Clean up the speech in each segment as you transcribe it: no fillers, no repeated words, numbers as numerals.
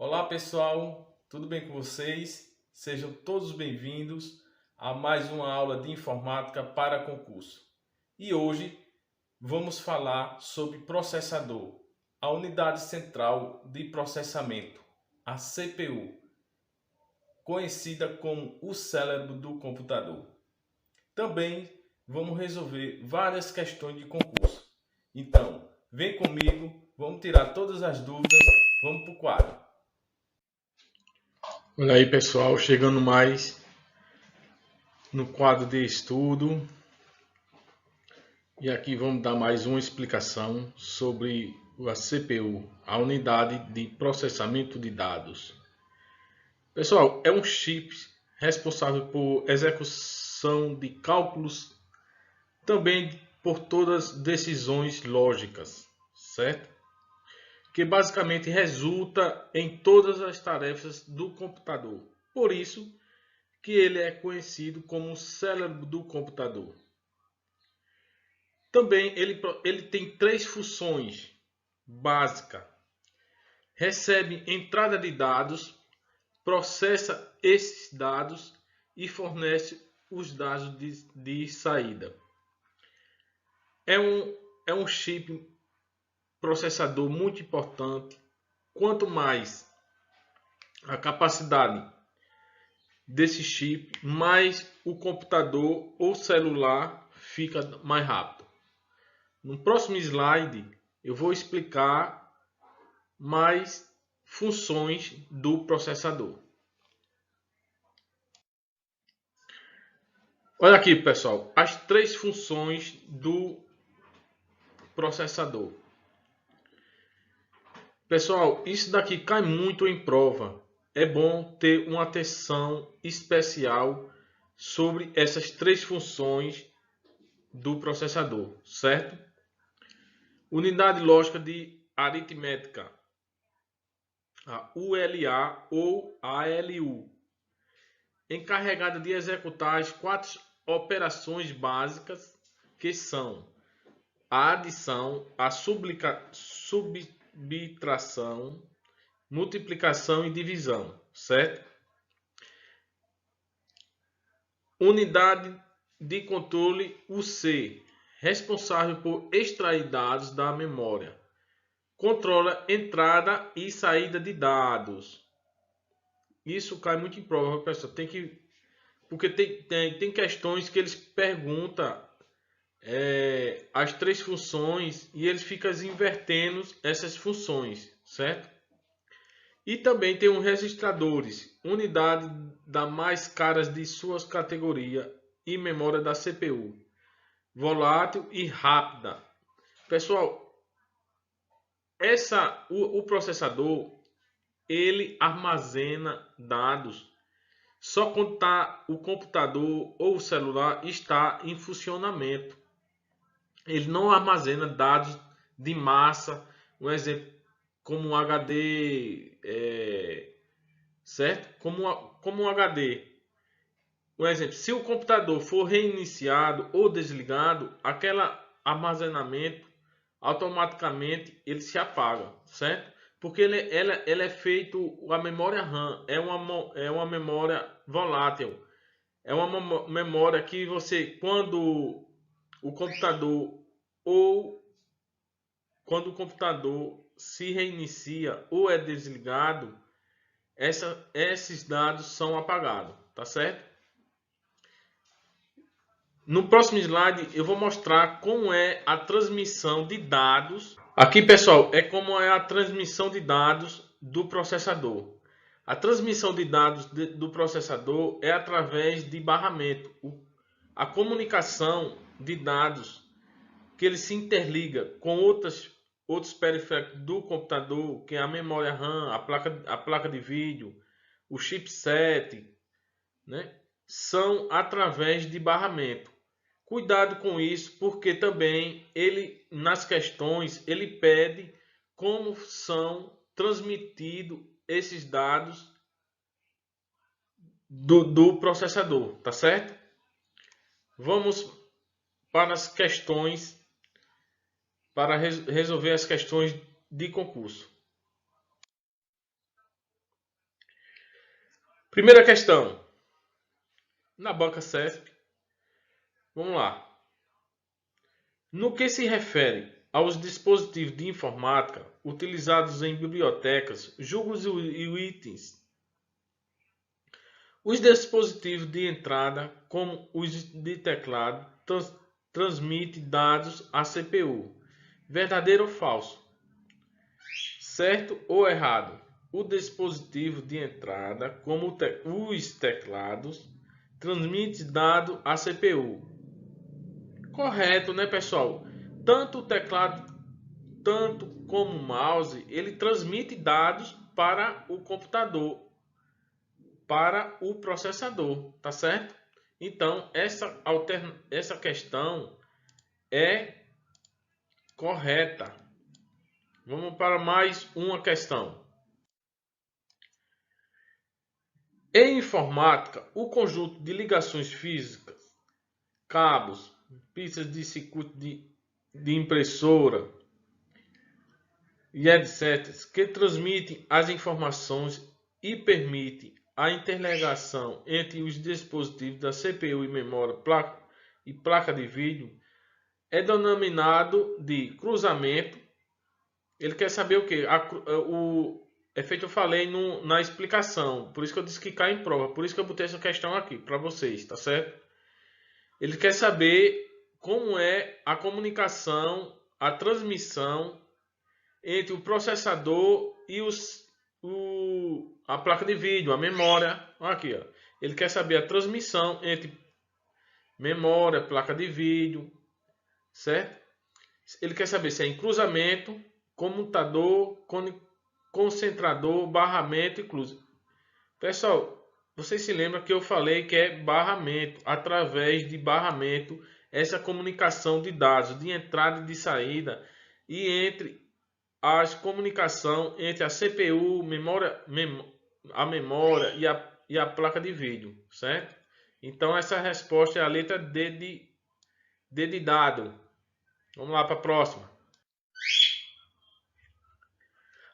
Olá pessoal, tudo bem com vocês? Sejam todos bem-vindos a mais uma aula de informática para concurso. E hoje vamos falar sobre processador, a unidade central de processamento, a CPU, conhecida como o cérebro do computador. Também vamos resolver várias questões de concurso. Então, vem comigo, vamos tirar todas as dúvidas, vamos para o quadro. Olha aí, pessoal, chegando mais no quadro de estudo. E aqui vamos dar mais uma explicação sobre a CPU, a unidade de processamento de dados. Pessoal, é um chip responsável por execução de cálculos, também por todas as decisões lógicas, certo? Que basicamente resulta em todas as tarefas do computador. Por isso, que ele é conhecido como o cérebro do computador. Também ele tem três funções básicas. Recebe entrada de dados, processa esses dados e fornece os dados de saída. É um chip processador muito importante. Quanto mais a capacidade desse chip, mais o computador ou celular fica mais rápido. No próximo slide eu vou explicar mais funções do processador. Olha aqui, pessoal, as três funções do processador. Pessoal, isso daqui cai muito em prova. É bom ter uma atenção especial sobre essas três funções do processador, certo? Unidade lógica de aritmética, a ULA ou ALU, encarregada de executar as quatro operações básicas que são a adição, a subtração, multiplicação e divisão, certo? Unidade de controle UC, responsável por extrair dados da memória. Controla entrada e saída de dados. Isso cai muito em prova, pessoal. Porque tem questões que eles perguntam as três funções e eles ficam invertendo essas funções, certo? E também tem os registradores, unidade da mais caras de suas categorias e memória da CPU, volátil e rápida. Pessoal, o processador ele armazena dados só quando o computador ou o celular está em funcionamento. Ele não armazena dados de massa, um exemplo como um HD, certo? Como um HD. Um exemplo, se o computador for reiniciado ou desligado, aquele armazenamento automaticamente ele se apaga, certo? Porque ele é feito, a memória RAM é uma memória volátil, é uma memória que você, o computador ou quando o computador se reinicia ou é desligado, esses dados são apagados, tá certo? No próximo slide eu vou mostrar como é a transmissão de dados. Aqui, pessoal, é como é a transmissão de dados do processador. A transmissão de dados do processador é através de barramento. A comunicação de dados que ele se interliga com outros periféricos do computador, que é a memória RAM, a placa de vídeo, o chipset, né? São através de barramento. Cuidado com isso, porque também ele nas questões ele pede como são transmitidos esses dados do processador, tá certo? Vamos para as questões, para resolver as questões de concurso. Primeira questão. Na banca CESP. Vamos lá. No que se refere aos dispositivos de informática utilizados em bibliotecas, jogos e itens, os dispositivos de entrada, como os de teclado, transmitem dados à CPU. Verdadeiro ou falso? Certo ou errado? O dispositivo de entrada, como os teclados, transmite dados à CPU. Correto, né, pessoal? Tanto o teclado, tanto como o mouse, ele transmite dados para o computador, para o processador, tá certo? Então, essa questão é correta. Vamos para mais uma questão. Em informática, o conjunto de ligações físicas, cabos, pistas de circuito de impressora e etc., que transmitem as informações e permitem a interligação entre os dispositivos da CPU e memória e placa de vídeo, é denominado de cruzamento. Ele quer saber o que? O efeito eu falei na explicação, por isso que eu disse que cai em prova, por isso que eu botei essa questão aqui para vocês, tá certo? Ele quer saber como é a comunicação, a transmissão entre o processador e a placa de vídeo, a memória. Aqui, ó. Ele quer saber a transmissão entre memória, placa de vídeo, certo? Ele quer saber se é em cruzamento, comutador, concentrador, barramento e cruz. Pessoal, vocês se lembram que eu falei que é barramento, através de barramento, essa comunicação de dados de entrada e de saída e entre as comunicação entre a CPU, a memória e a placa de vídeo, certo? Então essa resposta é a letra D de dado. Vamos lá para a próxima.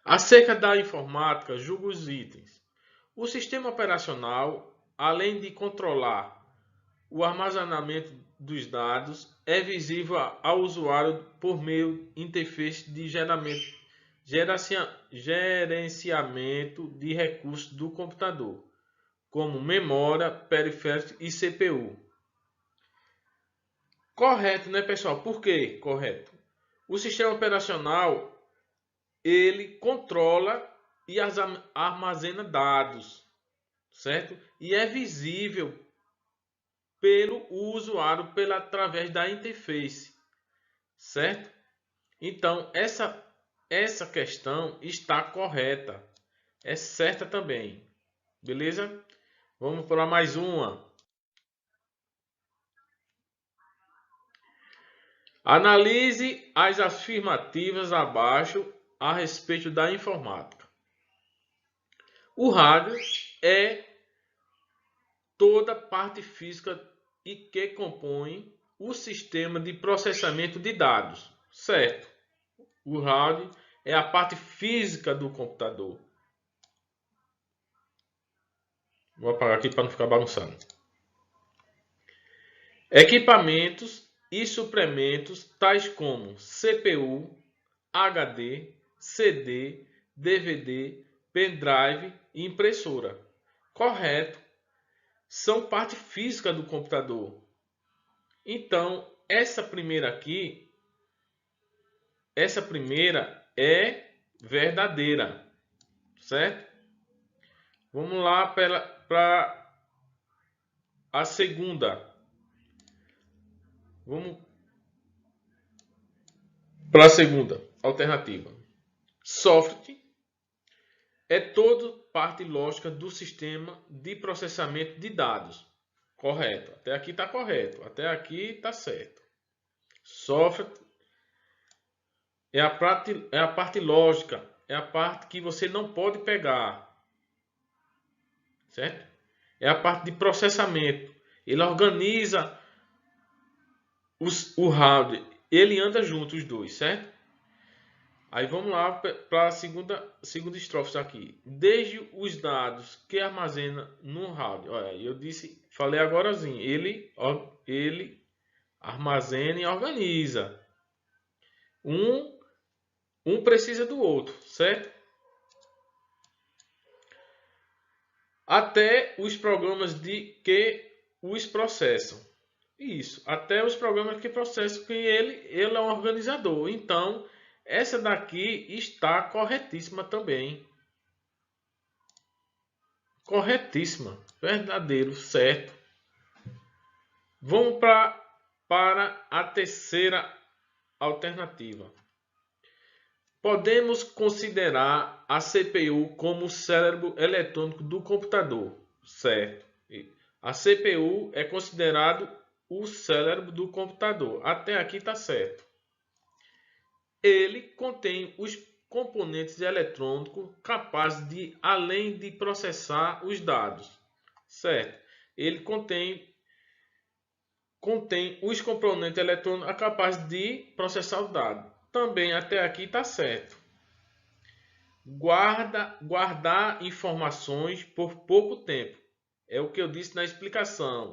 Acerca da informática, julga os itens. O sistema operacional, além de controlar o armazenamento dos dados, é visível ao usuário por meio de interface de gerenciamento de recursos do computador, como memória, periféricos e CPU. Correto, né, pessoal? Por quê? Correto. O sistema operacional, ele controla e armazena dados, certo? E é visível pelo usuário através da interface, certo? Então, essa questão está correta. É certa também. Beleza? Vamos para mais uma. Analise as afirmativas abaixo a respeito da informática. O rádio é toda a parte física e que compõe o sistema de processamento de dados, certo? O rádio é a parte física do computador. Vou apagar aqui para não ficar bagunçando. Equipamentos e suplementos tais como CPU, HD, CD, DVD, pendrive e impressora. Correto. São parte física do computador. Então, essa primeira é verdadeira, certo? Vamos lá para a segunda. Vamos para a segunda alternativa. Software é toda parte lógica do sistema de processamento de dados. Correto. Até aqui está correto. Até aqui está certo. Software é a parte lógica. É a parte que você não pode pegar. Certo? É a parte de processamento. Ele organiza o hardware. Ele anda junto, os dois, certo? Aí vamos lá para a segunda estrofe aqui. Desde os dados que armazena no rádio. Olha, eu falei agorazinho. Ele armazena e organiza. Um precisa do outro, certo? Até os programas que os processam. Isso, até os programas que processam, que ele é um organizador. Então, essa daqui está corretíssima também. Corretíssima, verdadeiro, certo. Vamos para a terceira alternativa. Podemos considerar a CPU como o cérebro eletrônico do computador, certo? A CPU é considerado o cérebro do computador. Até aqui está certo. Ele contém os componentes eletrônicos capazes de, além de processar os dados, certo? Ele contém os componentes eletrônicos capazes de processar os dados. Também até aqui está certo. Guardar informações por pouco tempo. É o que eu disse na explicação.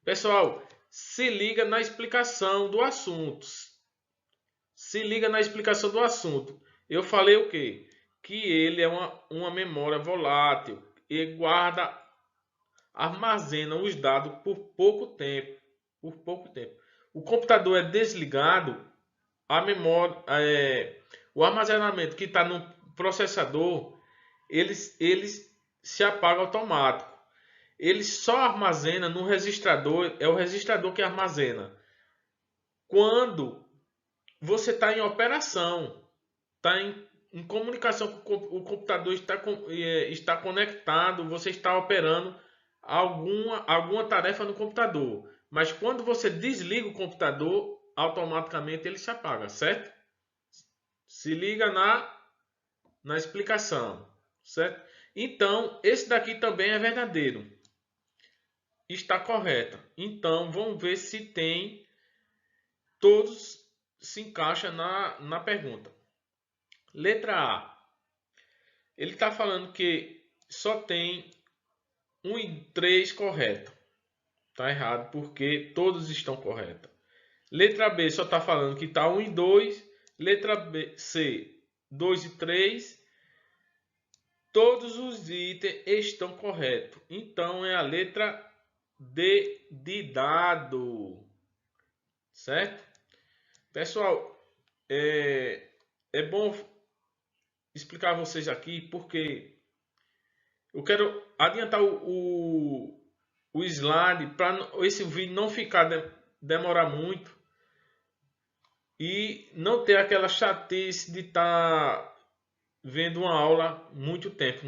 Pessoal, se liga na explicação do assunto. Se liga na explicação do assunto. Eu falei o quê? Que ele é uma memória volátil e armazena os dados por pouco tempo. O computador é desligado, a memória, o armazenamento que está no processador, ele se apaga automático. Ele só armazena no registrador, é o registrador que armazena. Quando você está em operação, está em comunicação com o computador, está conectado, você está operando alguma tarefa no computador. Mas quando você desliga o computador, automaticamente ele se apaga, certo? Se liga na explicação, certo? Então, esse daqui também é verdadeiro. Está correto. Então, vamos ver se tem todos se encaixa na pergunta. Letra A. Ele está falando que só tem 1 e 3 correto. Está errado porque todos estão corretos. Letra B só está falando que está 1 e 2. Letra C, 2 e 3. Todos os itens estão corretos. Então é a letra D de dado. Certo? Pessoal, é bom explicar a vocês aqui porque eu quero adiantar o slide para esse vídeo não demorar muito e não ter aquela chatice de estar vendo uma aula muito tempo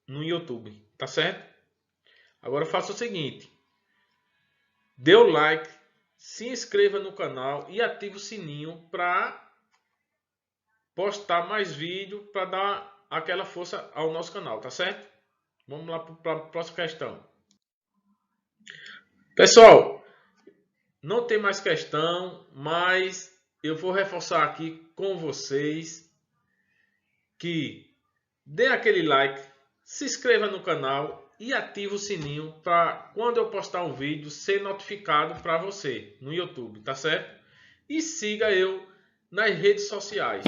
no YouTube, tá certo? Agora faça o seguinte: dê o like, se inscreva no canal e ative o sininho para postar mais vídeo para dar aquela força ao nosso canal, tá certo? Vamos lá para a próxima questão. Pessoal, não tem mais questão, mas eu vou reforçar aqui com vocês que dê aquele like, se inscreva no canal e ative o sininho para quando eu postar um vídeo ser notificado para você no YouTube, tá certo? E siga eu nas redes sociais,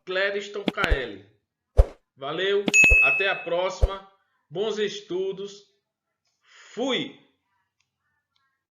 @CléristonKL. Valeu, até a próxima, bons estudos, fui!